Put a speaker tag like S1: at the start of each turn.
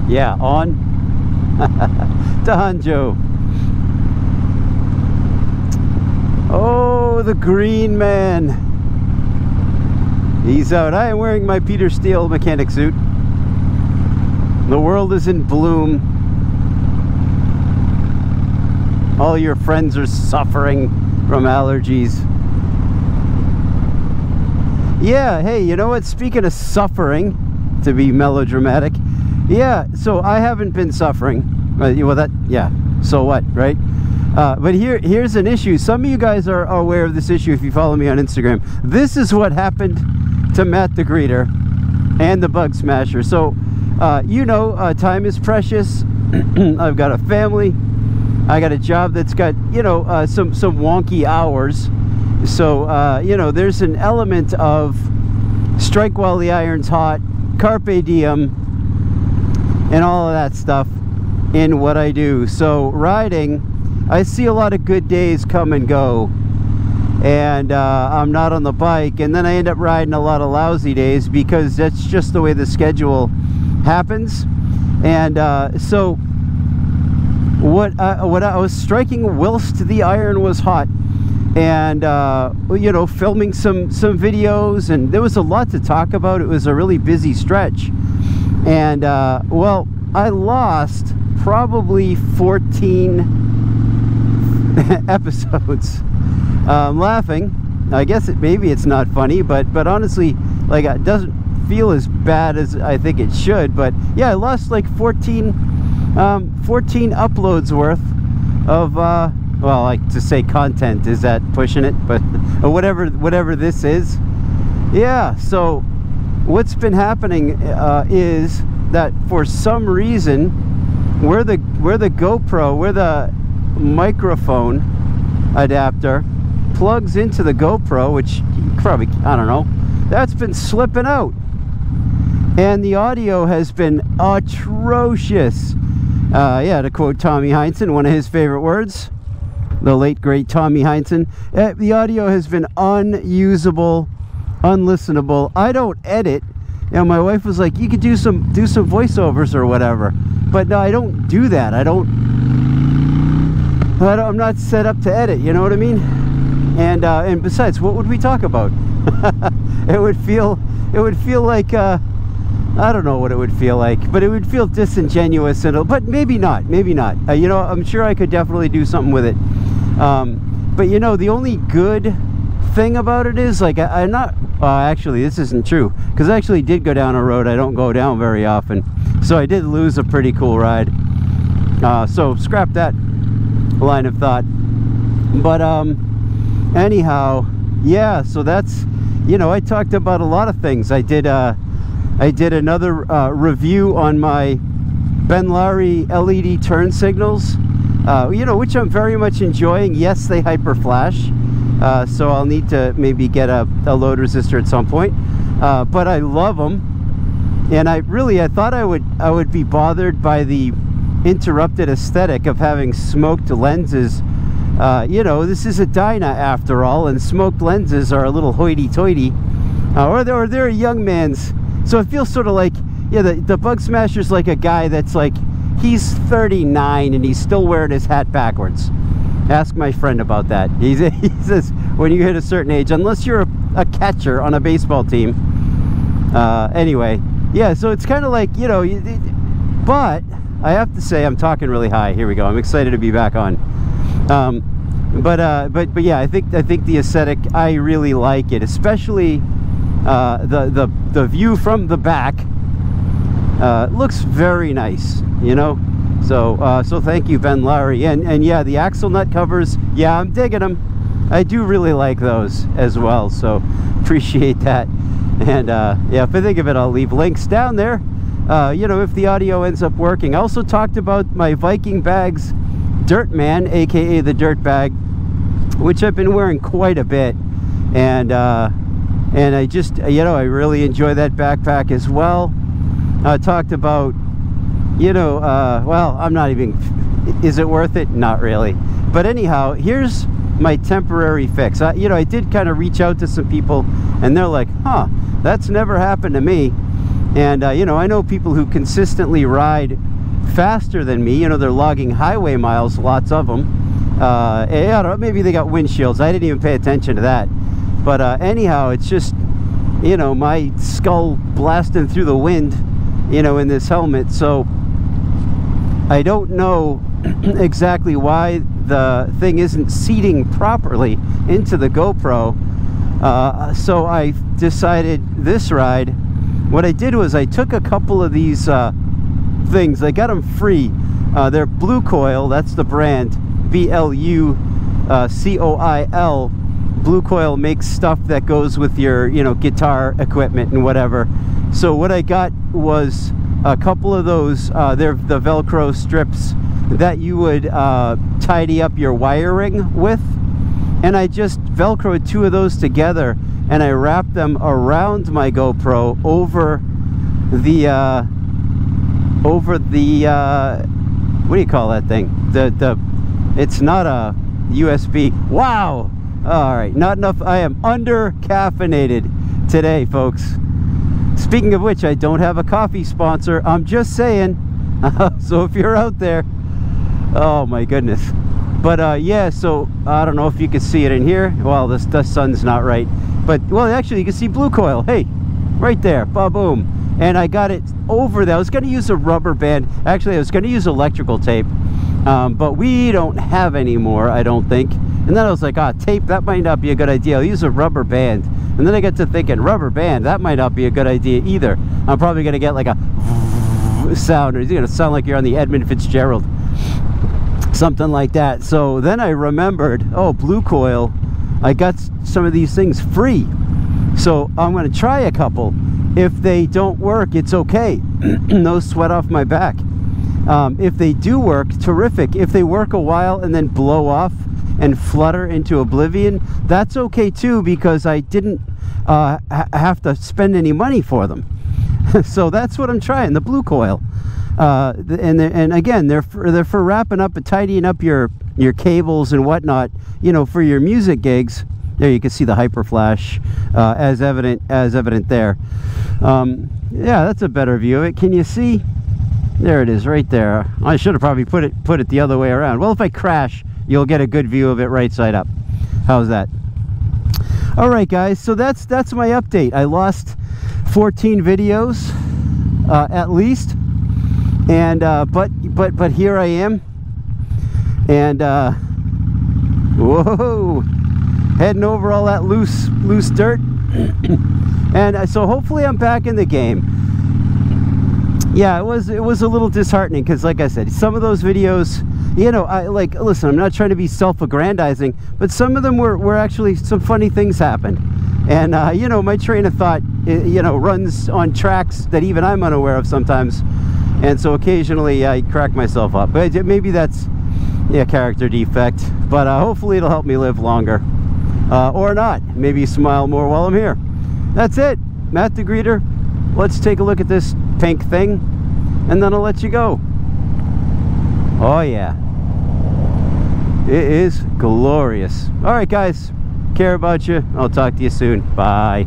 S1: Yeah, on. Danjo. Oh, the green man. He's out. I am wearing my Peter Steele mechanic suit. The world is in bloom. All your friends are suffering from allergies. Yeah, hey, you know what? Speaking of suffering, to be melodramatic, yeah, so I haven't been suffering. Well, that, yeah, so what, right? But here's an issue. Some of you guys are aware of this issue if you follow me on Instagram. This is what happened to Matt the Greeter and the Bug Smasher. So, you know, time is precious. I've got a family. I got a job that's got, you know, some wonky hours. So, you know, there's an element of strike while the iron's hot, carpe diem, and all of that stuff in what I do. So, riding, I see a lot of good days come and go. And I'm not on the bike. And then I end up riding a lot of lousy days because that's just the way the schedule happens. And so, what I was striking whilst the iron was hot. And you know, filming some videos, and there was a lot to talk about. It was a really busy stretch, and well, I lost probably 14 episodes. I'm laughing. I guess maybe it's not funny, but honestly, like, it doesn't feel as bad as I think it should. But yeah, I lost like 14 uploads worth of well, like to say content, is that pushing it? But whatever this is. Yeah, so what's been happening is that for some reason where the GoPro, where the microphone adapter plugs into the GoPro, which probably, I don't know, that's been slipping out. And the audio has been atrocious. Yeah, to quote Tommy Heinsohn, one of his favorite words, the late great Tommy Heinsohn, the audio has been unusable, unlistenable. I don't edit. You know, my wife was like, you could do some voiceovers or whatever, but no, I don't do that. I'm not set up to edit, you know what I mean? And besides, what would we talk about? it would feel like I don't know what it would feel like, but it would feel disingenuous, but maybe not. You know, I'm sure I could definitely do something with it. But you know, the only good thing about it is, like, I'm not, actually this isn't true, because I actually did go down a road I don't go down very often, so I did lose a pretty cool ride. So scrap that line of thought. But anyhow, yeah, so that's, you know, I talked about a lot of things. I did another review on my Ben Lowry LED turn signals, you know, which I'm very much enjoying. Yes, they hyper flash, so I'll need to maybe get a load resistor at some point, but I love them. And I thought I would be bothered by the interrupted aesthetic of having smoked lenses. You know, this is a Dyna after all, and smoked lenses are a little hoity-toity, or they're a young man's. So it feels sort of like, yeah, the Bug Smasher's like a guy that's like, he's 39 and he's still wearing his hat backwards. Ask my friend about that. He says, when you hit a certain age, unless you're a catcher on a baseball team. Anyway, yeah, so it's kind of like, you know, but I have to say, I'm talking really high. Here we go. I'm excited to be back on. But yeah, I think the aesthetic, I really like it, especially the view from the back. Looks very nice, you know. So thank you, Ben Lowry. And yeah, the axle nut covers, yeah, I'm digging them. I do really like those as well, so appreciate that. And yeah, if I think of it, I'll leave links down there, you know, if the audio ends up working. I also talked about my Viking Bags Dirtman, aka the Dirt Bag, which I've been wearing quite a bit, and I just, you know, I really enjoy that backpack as well. I talked about, you know, well, I'm not even, is it worth it? Not really. But anyhow, here's my temporary fix. You know, I did kind of reach out to some people, and they're like, huh, that's never happened to me. And you know, I know people who consistently ride faster than me. You know, they're logging highway miles, lots of them. I don't know, maybe they got windshields. I didn't even pay attention to that. But anyhow, it's just, you know, my skull blasting through the wind, you know, in this helmet. So I don't know exactly why the thing isn't seating properly into the GoPro. So I decided this ride, what I did was I took a couple of these things. I got them free. They're Blue Coil, that's the brand, BLUCOIL. Blue Coil makes stuff that goes with your, you know, guitar equipment and whatever. So what I got was a couple of those. They're the Velcro strips that you would tidy up your wiring with, and I just Velcroed 2 of those together, and I wrapped them around my GoPro over the what do you call that thing? It's not a USB. Wow. All right, not enough. I am under caffeinated today, folks. Speaking of which, I don't have a coffee sponsor. I'm just saying. So if you're out there, oh my goodness. But yeah, so I don't know if you can see it in here. Well, the sun's not right, but well, actually you can see Blue Coil. Hey, right there, ba-boom. And I got it over there. I was going to use a rubber band. Actually, I was going to use electrical tape, but we don't have any more, I don't think. And then I was like, tape, that might not be a good idea. I'll use a rubber band. And then I got to thinking, rubber band, that might not be a good idea either. I'm probably going to get like a sound, or it's going to sound like you're on the Edmund Fitzgerald. Something like that. So then I remembered, oh, Blue Coil, I got some of these things free. So I'm going to try a couple. If they don't work, it's okay. No sweat off my back. If they do work, terrific. If they work a while and then blow off and flutter into oblivion, that's okay too, because I didn't have to spend any money for them. So that's what I'm trying, the Blue Coil. And again, they're for wrapping up and tidying up your cables and whatnot, you know, for your music gigs. There you can see the hyper flash as evident there. Yeah, that's a better view of it. Can you see? There it is, right there. I should have probably put it the other way around. Well, if I crash, you'll get a good view of it right side up. How's that? All right, guys. So that's my update. I lost 14 videos at least, and but here I am, and whoa, heading over all that loose dirt. And so hopefully I'm back in the game. Yeah, it was a little disheartening, because like I said, some of those videos, you know, listen, I'm not trying to be self-aggrandizing, but some of them were actually, some funny things happened. And you know, my train of thought, you know, runs on tracks that even I'm unaware of sometimes, and so occasionally I crack myself up. But maybe that's, yeah, character defect, but hopefully it'll help me live longer, or not. Maybe smile more while I'm here. That's it, Matt the Greeter. Let's take a look at this pink thing, and then I'll let you go. Oh yeah, it is glorious. All right, guys, care about you. I'll talk to you soon. Bye.